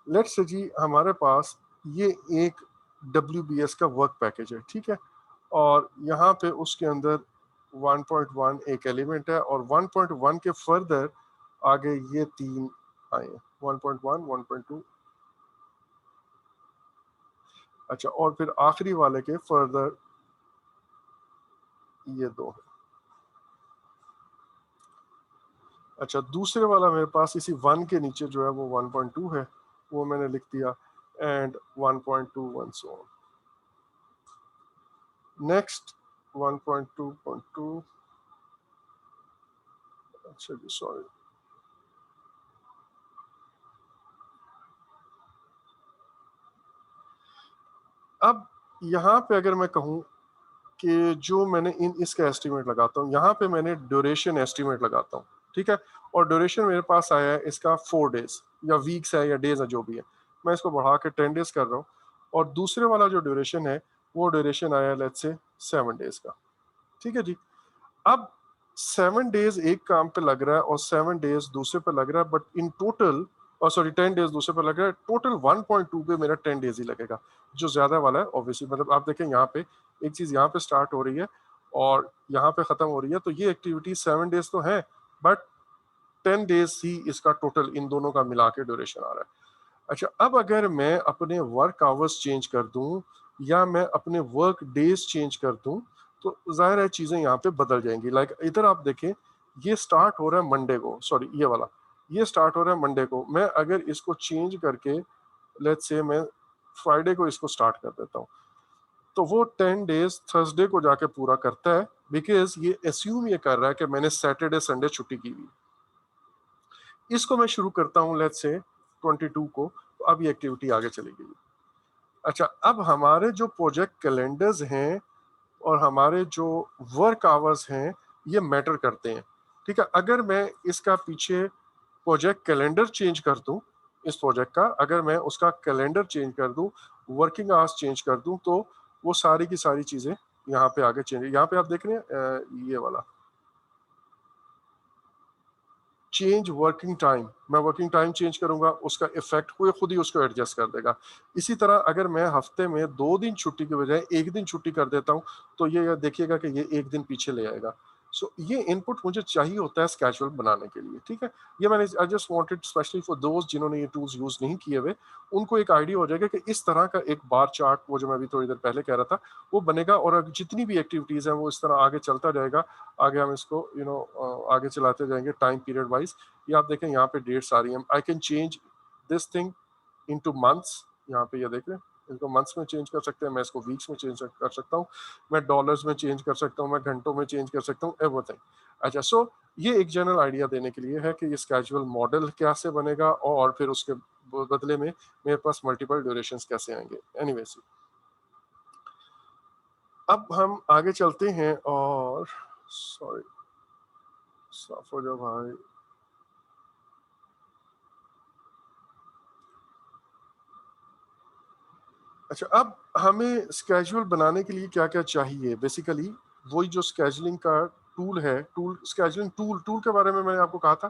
लेट्स से जी हमारे पास ये एक WBS का वर्क पैकेज है, ठीक है, और यहाँ पे उसके अंदर 1.1 एक एलिमेंट है, और 1.1 के फर्दर आगे ये तीन आए हैं, 1.1, 1.2, अच्छा, और फिर आखिरी वाले के फर्दर ये दो है। अच्छा, दूसरे वाला मेरे पास इसी 1 के नीचे जो है वो 1.2 है, वो मैंने लिख दिया, and 1.2 one so on. Next 1.2.2, अच्छा जी, सॉरी, अब यहाँ पे अगर मैं कहूँ कि जो मैंने इसका एस्टिमेट लगाता हूँ, यहाँ पे मैंने ड्यूरेशन एस्टिमेट लगाता हूँ, ठीक है, और ड्यूरेशन मेरे पास आया है इसका 4 डेज या वीक्स है या डेज है, जो भी है, मैं इसको बढ़ा के 10 डेज कर रहा हूँ, और दूसरे वाला जो ड्यूरेशन है वो ड्यूरेशन आया लेट्स से 7 डेज का, ठीक है जी। अब 7 डेज एक काम पे लग रहा है और 7 डेज दूसरे पे लग रहा है, बट इन टोटल, और सॉरी 10 डेज दूसरे पे लग रहा है, टोटल 1.2 पे मेरा 10 डेज ही लगेगा, जो ज्यादा वाला है ऑब्वियसली। मतलब आप देखें यहाँ पे एक चीज यहाँ पे स्टार्ट हो रही है और यहाँ पे खत्म हो रही है, तो ये एक्टिविटी 7 डेज तो है, बट 10 डेज ही इसका टोटल इन दोनों का मिला के ड्यूरेशन आ रहा है। अच्छा, अब अगर मैं अपने वर्क आवर्स चेंज कर दूं या मैं अपने वर्क डेज चेंज कर दूं, तो जाहिर है चीजें यहाँ पे बदल जाएंगी। लाइक इधर आप देखें, ये स्टार्ट हो रहा है मंडे को, सॉरी ये वाला, ये स्टार्ट हो रहा है मंडे को, मैं अगर इसको चेंज करके लेट्स से मैं फ्राइडे को इसको स्टार्ट कर देता हूँ, तो वो 10 डेज थर्सडे को जाके पूरा करता है, बिकॉज ये एस्यूम ये कर रहा है कि मैंने सैटरडे संडे छुट्टी की हुई। इसको मैं शुरू करता हूँ लेट्स से 22 को, तो अब ये एक्टिविटी आगे चली गई। अच्छा, अब हमारे जो प्रोजेक्ट कैलेंडर्स हैं और हमारे जो वर्क आवर्स हैं, ये मैटर करते हैं, ठीक है। अगर मैं इसका पीछे प्रोजेक्ट कैलेंडर चेंज कर दूं, इस प्रोजेक्ट का, अगर मैं उसका कैलेंडर चेंज कर दूं, वर्किंग आवर्स चेंज कर दूं, तो वो सारी की सारी चीजें यहाँ पे आगे चेंज। यहाँ पे आप देख रहे हैं ये वाला चेंज वर्किंग टाइम, मैं वर्किंग टाइम चेंज करूंगा, उसका इफेक्ट वो खुद ही उसको एडजस्ट कर देगा। इसी तरह अगर मैं हफ्ते में 2 दिन छुट्टी के बजाय 1 दिन छुट्टी कर देता हूं, तो ये देखिएगा कि ये 1 दिन पीछे ले आएगा। सो ये इनपुट मुझे चाहिए होता है स्केड्यूल बनाने के लिए, ठीक है। ये मैंने I just wanted specially for दोस्त जिन्होंने ये टूल्स यूज नहीं किए हुए, उनको एक आइडिया हो जाएगा कि इस तरह का एक बार चार्ट, वो जो मैं अभी थोड़ी देर पहले कह रहा था, वो बनेगा, और अब जितनी भी एक्टिविटीज हैं वो इस तरह आगे चलता जाएगा। आगे हम इसको आगे चलाते जाएंगे टाइम पीरियड वाइज। ये आप देखें यहाँ पे डेट्स आ रही हैं, I can change this thing into months. यहाँ पे ये देख रहे हैं, इसको मंथ्स में चेंज कर सकते हैं, मैं इसको वीक्स में चेंज कर सकता हूँ, मैं डॉलर्स में चेंज कर सकता हूँ, मैं घंटों में चेंज कर सकता हूँ, एवरीथिंग। अच्छा, सो ये एक जनरल आइडिया देने के लिए है कि ये स्केजुअल मॉडल कैसे बनेगा, और फिर उसके बदले में मेरे पास मल्टीपल ड्यूरेशंस कैसे आएंगे। एनीवेज, अब हम आगे चलते हैं, और सॉरी साफ हो जाओ भाई। अच्छा, अब हमें स्केड्यूल बनाने के लिए क्या क्या चाहिए, बेसिकली वही जो स्केजुलिंग का टूल है, टूल स्केजुलिंग टूल, टूल के बारे में मैंने आपको कहा था।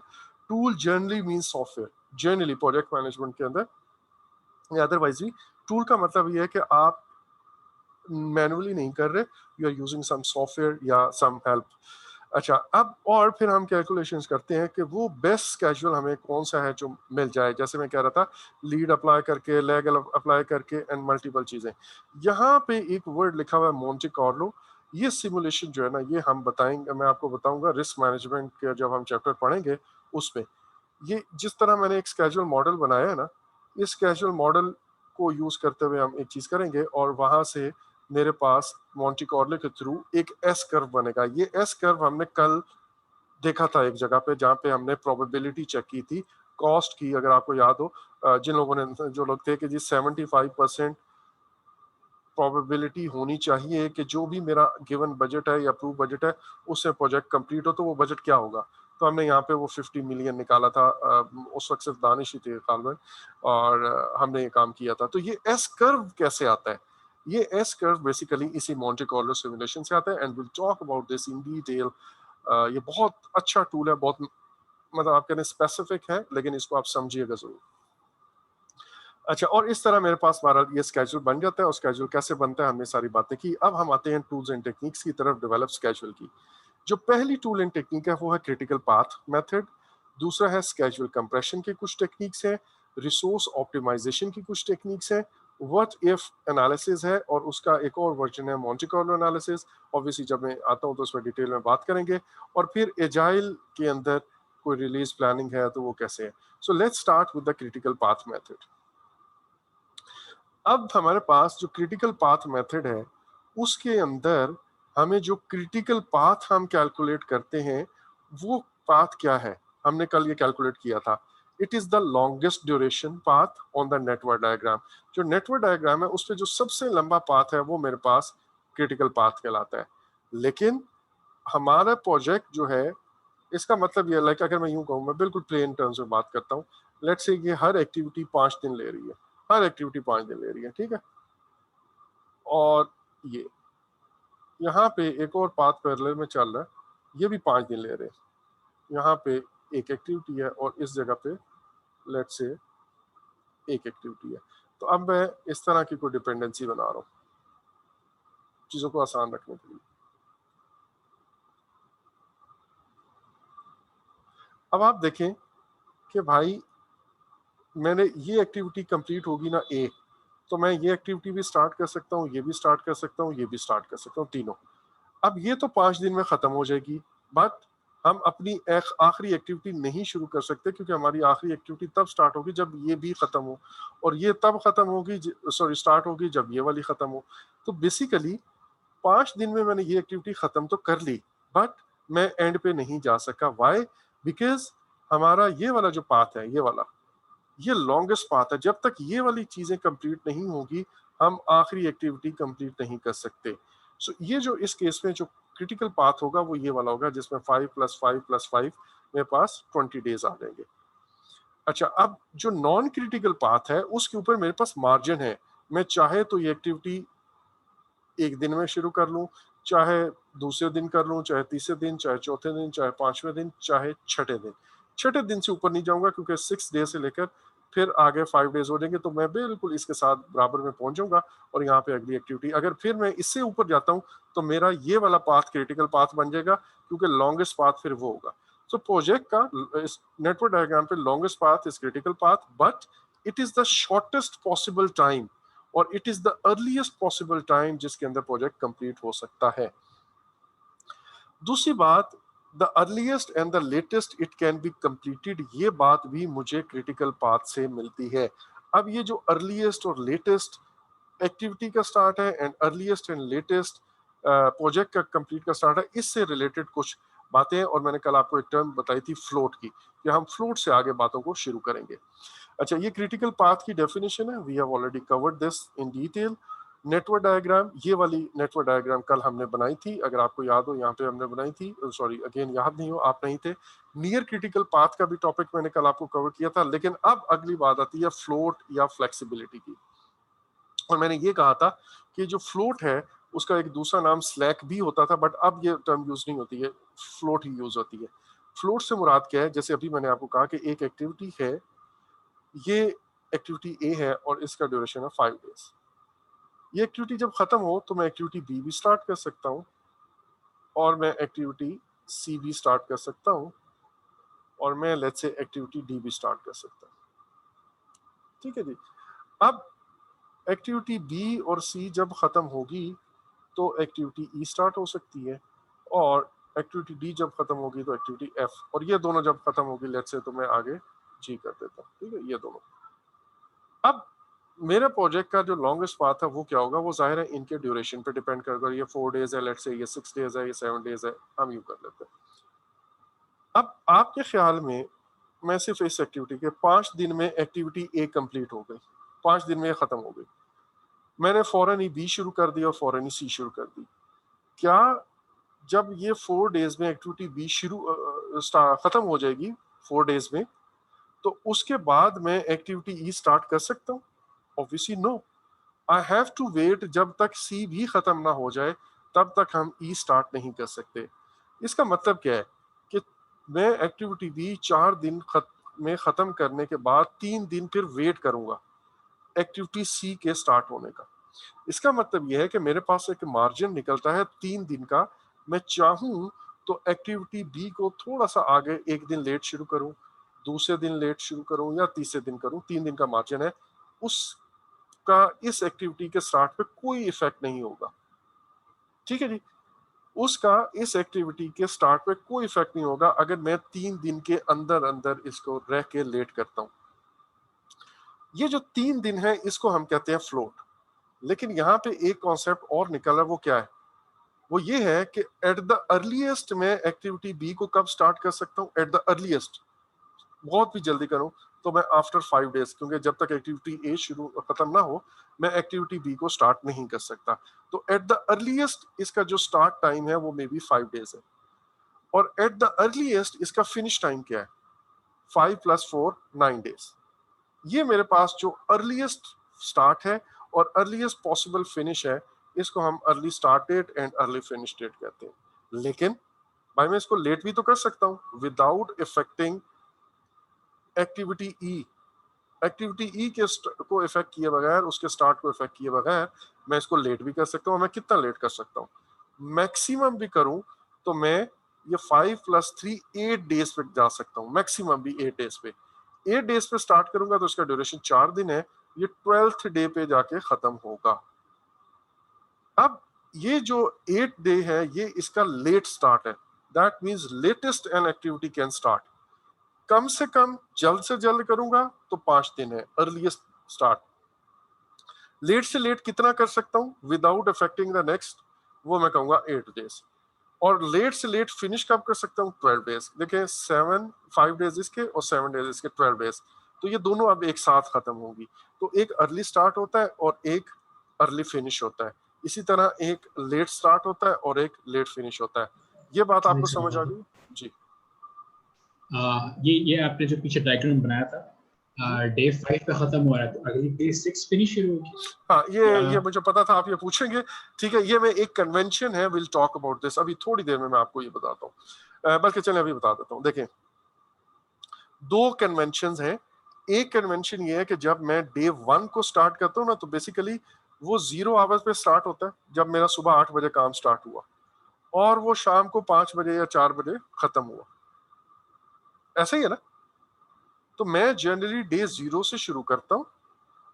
Tool generally mean software, generally project management के अंदर या अदरवाइज भी। टूल का मतलब ये है कि आप मैनुअली नहीं कर रहे, you are using some software या सम हेल्प। अच्छा, अब और फिर हम कैलकुलेशंस करते हैं कि वो बेस्ट स्केड्यूल हमें कौन सा है जो मिल जाए। जैसे मैं कह रहा था, लीड अप्लाई करके, लैग अप्लाई करके, एंड मल्टीपल चीजें। यहाँ पे एक वर्ड लिखा हुआ है मोंटे कार्लो। ये सिमुलेशन जो है ना, ये हम बताएंगे, मैं आपको बताऊंगा रिस्क मैनेजमेंट के जब हम चैप्टर पढ़ेंगे उसमें। ये जिस तरह मैंने एक स्केड्यूल मॉडल बनाया है ना, इस स्केड्यूल मॉडल को यूज करते हुए हम एक चीज करेंगे, और वहां से मेरे पास मोंटी कार्लो के थ्रू एक एस कर्व बनेगा। ये एस कर्व हमने कल देखा था एक जगह पे, जहाँ पे हमने प्रोबेबिलिटी चेक की थी कॉस्ट की, अगर आपको याद हो। जिन लोगों ने, जो लोग थे कि जी 75% प्रोबेबिलिटी होनी चाहिए कि जो भी मेरा गिवन बजट है या अप्रूव बजट है, उससे प्रोजेक्ट कंप्लीट हो, तो वो बजट क्या होगा। तो हमने यहाँ पे वो 50 मिलियन निकाला था। उस वक्त सिर्फ दानिश ही थे गालबन, और हमने ये काम किया था। तो ये एस कर्व कैसे आता है, ये एस कर्व बेसिकली इसी मोंटे कार्लो सिमुलेशन से आता है, and will talk about this in detail. ये बहुत अच्छा टूल है, बहुत मतलब आप कहने स्पेसिफिक है, लेकिन इसको आप समझिएगा जरूर। अच्छा, और इस तरह मेरे पास हमारा ये स्केड्यूल बन जाता है। और स्केड्यूल कैसे बनता है, हमने सारी बातें की। अब हम आते हैं टूल्स एंड टेक्निक्स की तरफ, डेवलप स्केड्यूल की। जो पहली टूल एंड टेक्निक है वो है क्रिटिकल पाथ मेथड। दूसरा है स्केड्यूल कंप्रेशन की कुछ टेक्निक्स हैं, रिसोर्स ऑप्टिमाइजेशन की कुछ टेक्निक्स हैं, व्हाट इफ एनालिसिस है, और उसका एक और वर्जन है मोंटे कार्लो एनालिसिस। ऑब्वियसली जब मैं आता हूं तो उसमें डिटेल में बात करेंगे। और फिर एजाइल के अंदर कोई रिलीज प्लानिंग है तो वो कैसे है। So let's start with the critical path method. अब हमारे पास जो क्रिटिकल पाथ मेथड है, उसके अंदर हमें जो क्रिटिकल पाथ हम कैलकुलेट करते हैं, वो पाथ क्या है, हमने कल ये कैलकुलेट किया था। It is the longest duration path on the network diagram. जो नेटवर्क डायग्राम है उस पर जो सबसे लंबा पाथ है वो मेरे पास क्रिटिकल पाथ कहलाता है। लेकिन हमारा प्रोजेक्ट जो है, इसका मतलब ये, लाइक अगर मैं यूं कहूँ, मैं बिल्कुल प्लेन टर्म्स में बात करता हूँ। लेट्स से ये हर एक्टिविटी 5 दिन ले रही है, हर एक्टिविटी 5 दिन ले रही है, ठीक है। और ये यहाँ पे एक और पाथ पैरेलल में चल रहा है, ये भी 5 दिन ले रहे हैं। यहाँ पे एक एक्टिविटी है, और इस जगह पे लेट्स से एक एक्टिविटी है। तो अब मैं इस तरह की कोई डिपेंडेंसी बना रहा हूँ चीजों को आसान रखने के लिए। अब आप देखें कि भाई मैंने ये एक्टिविटी कंप्लीट होगी ना ए, तो मैं ये एक्टिविटी भी स्टार्ट कर सकता हूँ, ये भी स्टार्ट कर सकता हूँ, ये भी स्टार्ट कर सकता हूँ, तीनों। अब ये तो 5 दिन में खत्म हो जाएगी, बट हम अपनी एक आखिरी एक्टिविटी नहीं शुरू कर सकते, क्योंकि हमारी आखिरी एक्टिविटी तब स्टार्ट होगी जब ये भी खत्म हो, और ये तब खत्म होगी, सॉरी स्टार्ट होगी जब ये वाली खत्म हो। तो बेसिकली 5 दिन में मैंने ये एक्टिविटी खत्म तो कर ली, बट मैं एंड पे नहीं जा सका। वाई? बिकॉज हमारा ये वाला जो पाथ है, ये वाला, ये लॉन्गेस्ट पाथ है। जब तक ये वाली चीजें कंप्लीट नहीं होगी, हम आखिरी एक्टिविटी कंप्लीट नहीं कर सकते। सो ये जो इस केस में जो क्रिटिकल पाथ होगा वो ये वाला होगा, जिसमें 5 + 5 + 5 मेरे पास 20 डेज आ जाएंगे। अच्छा, अब जो नॉन क्रिटिकल पाथ है उसके ऊपर मेरे पास मार्जिन है, मैं चाहे तो ये एक्टिविटी एक दिन में शुरू कर लूं, चाहे दूसरे दिन कर लूं, चाहे तीसरे दिन, चाहे चौथे दिन, चाहे पांचवें दिन, चाहे छठे दिन। छठे दिन से ऊपर नहीं जाऊंगा क्योंकि 6 डे से लेकर फिर आगे 5 डेज हो जाएंगे, तो मैं बिल्कुल इसके साथ बराबर में पहुंच जाऊंगा और यहाँ पे अगली एक्टिविटी। अगर फिर मैं इससे ऊपर जाता हूँ तो मेरा ये वाला पाथ क्रिटिकल पाथ बन जाएगा, क्योंकि लॉन्गेस्ट पाथ फिर वो होगा। सो प्रोजेक्ट का इस नेटवर्क डायग्राम पे longest path is critical path, but it is the shortest possible time और it is the earliest possible time जिसके अंदर प्रोजेक्ट कंप्लीट हो सकता है। दूसरी बात, the earliest end the latest it can be completed, ये बात भी मुझे क्रिटिकल पाथ से मिलती है। अब ये जो अर्लीस्ट और लेटेस्ट एक्टिविटी का स्टार्ट है and earliest and latest project का कंप्लीट का स्टार्ट है, इससे रिलेटेड कुछ बातें हैं। और मैंने कल आपको एक टर्म बताई थी फ्लोट की, कि हम फ्लोट से आगे बातों को शुरू करेंगे। अच्छा, ये क्रिटिकल पाथ की डेफिनेशन है, we have already covered this in detail. Network diagram, ये वाली नेटवर्क डायग्राम कल हमने बनाई थी, अगर आपको याद हो, यहाँ पे हमने बनाई थी, सॉरी अगेन याद नहीं हो, आप नहीं थे। नियर क्रिटिकल पाथ का भी टॉपिक मैंने कल आपको कवर किया था, लेकिन अब अगली बात आती है फ्लोट या फ्लेक्सिबिलिटी की। और मैंने ये कहा था कि जो फ्लोट है उसका एक दूसरा नाम स्लैक भी होता था, बट अब ये टर्म यूज नहीं होती है, फ्लोट ही यूज होती है। फ्लोट से मुराद क्या है, जैसे अभी मैंने आपको कहा कि एक एक्टिविटी है, ये एक्टिविटी ए है और इसका ड्यूरेशन है 5 डेज। ये एक्टिविटी जब खत्म हो तो मैं एक्टिविटी बी भी स्टार्ट कर सकता हूँ और मैं एक्टिविटी सी भी स्टार्ट कर सकता हूँ और मैं लेट्स से एक्टिविटी डी भी स्टार्ट कर सकता हूँ। ठीक है जी। अब एक्टिविटी बी और सी जब खत्म होगी तो एक्टिविटी ई स्टार्ट हो सकती है, और एक्टिविटी डी जब खत्म होगी तो एक्टिविटी एफ, और ये दोनों जब खत्म होगी लेट्स से तो मैं आगे जी कर देता हूँ। ठीक है, ये दोनों। अब मेरे प्रोजेक्ट का जो लॉन्गेस्ट पाथ है वो क्या होगा, वो जाहिर है इनके ड्यूरेशन पे डिपेंड करेगा। ये 4 डेज है लेट्स से, ये 6 डेज है, ये 7 डेज है, हम यूं कर लेते हैं। अब आपके ख्याल में मैं सिर्फ इस एक्टिविटी के 5 दिन में एक्टिविटी ए कंप्लीट हो गई, 5 दिन में खत्म हो गई, मैंने फौरन ही बी शुरू कर दी और फौरन ही सी शुरू कर दी। क्या जब ये 4 डेज में एक्टिविटी बी खत्म हो जाएगी 4 डेज में, तो उसके बाद मैं एक्टिविटी ई स्टार्ट कर सकता हूँ? Obviously no, I have to wait जब तक सी भी खत्म ना हो जाए, तब तक हम ई स्टार्ट नहीं कर सकते। इसका मतलब क्या है कि मैं एक्टिविटी बी 4 दिन में खत्म करने के बाद 3 दिन फिर वेट करूंगा एक्टिविटी सी के स्टार्ट होने का। इसका मतलब यह है कि मेरे पास एक मार्जिन निकलता है 3 दिन का। मैं चाहूं तो एक्टिविटी बी को थोड़ा सा आगे एक दिन लेट शुरू करूं, दूसरे दिन लेट शुरू करूं या तीसरे दिन करूं, 3 दिन का मार्जिन है। उसका इस एक्टिविटी के स्टार्ट पे कोई इफेक्ट नहीं होगा। ठीक है जी, उसका इस एक्टिविटी के स्टार्ट पे कोई इफेक्ट नहीं होगा अगर मैं 3 दिन के अंदर अंदर इसको रह के लेट करता हूं। ये जो 3 दिन है इसको हम कहते हैं फ्लोट। लेकिन यहाँ पे एक कॉन्सेप्ट और निकला, वो क्या है, वो ये है कि एट द अर्लीस्ट मैं एक्टिविटी बी को कब स्टार्ट कर सकता हूँ, एट द अर्लीस्ट, बहुत भी जल्दी करूं तो मैं आफ्टर 5 डेज, क्योंकि जब तक एक्टिविटी ए शुरू खत्म ना हो मैं एक्टिविटी बी को स्टार्ट नहीं कर सकता। तो एट द अर्लीस्ट इसका जो स्टार्ट टाइम है वो मे बी 5 डेज है, और एट द अर्लीस्ट इसका फिनिश टाइम क्या है, 5 + 4 9 डेज। ये मेरे पास जो अर्लीस्ट स्टार्ट है और अर्लीस्ट पॉसिबल फिनिश है, इसको हम early start date and early finish date कहते हैं। लेकिन भाई मैं इसको लेट भी तो कर सकता हूं विदाउट इफेक्टिंग एक्टिविटी ई। एक्टिविटी ई के को इफेक्ट किए बगैर, उसके स्टार्ट को इफेक्ट किए बगैर मैं इसको लेट भी कर सकता हूँ। मैं कितना लेट कर सकता हूँ, मैक्सिमम भी करूं तो मैं ये 5 + 3 8 डेज पे जा सकता हूँ, मैक्सिमम भी 8 डेज पे। 8 डेज पे स्टार्ट करूंगा तो इसका ड्यूरेशन 4 दिन है, ये 12th डे पे जाके खत्म होगा। अब ये जो 8 डे है ये इसका लेट स्टार्ट है, that means latest an activity can start. कम से कम जल्द से जल्द करूंगा तो 5 दिन है अर्लीस्ट स्टार्ट। लेट से लेट कितना कर सकता हूं विदाउट अफेक्टिंग द नेक्स्ट, वो मैं कहूंगा 8 डेज। और लेट से लेट फिनिश कब कर सकता हूँ, 12 डेज। देखिए 5 डेज इसके और 7 डेज इसके, 12 डेज, तो ये दोनों अब एक साथ खत्म होगी। तो एक अर्ली स्टार्ट होता है और एक अर्ली फिनिश होता है, इसी तरह एक लेट स्टार्ट होता है और एक लेट फिनिश होता है। ये बात आपको समझ आ गई जी? ये आपने जो पीछे डायग्राम बनाया था डे 5 पे खत्म हो रहा है तो अगली डे 6 पे नहीं शुरू होगी? हाँ, ये मुझे पता था आप ये पूछेंगे। ठीक है, ये मैं एक कन्वेंशन है, विल टॉक अबाउट दिस, अभी थोड़ी देर में मैं आपको ये बताता हूँ, बल्कि चलें अभी बता देता हूँ। देखें, दो कन्वेंशंस हैं। एक कन्वेंशन ये है कि जब मैं डे 1 को स्टार्ट करता हूँ ना, तो बेसिकली वो 0 आवर्स पे स्टार्ट होता है, जब मेरा सुबह 8 बजे काम स्टार्ट हुआ और वो शाम को 5 बजे या 4 बजे खत्म हुआ। ऐसा ही है ना? तो मैं जनरली डे 0 से शुरू करता हूँ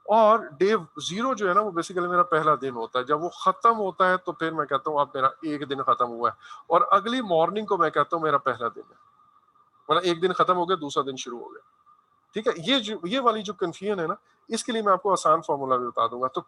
और डे 0 जो है ना, वो बेसिकली मेरा पहला दिन होता है। जब वो खत्म होता है तो फिर मैं कहता हूँ अब मेरा एक दिन खत्म हुआ है, और अगली मॉर्निंग को मैं कहता हूँ मेरा पहला दिन है। मतलब एक दिन खत्म हो गया, दूसरा दिन शुरू हो गया। ठीक है, ये वाली जो कंफ्यूजन है ना, इसके लिए मैं आपको आसान फॉर्मूला भी बता दूंगा। तो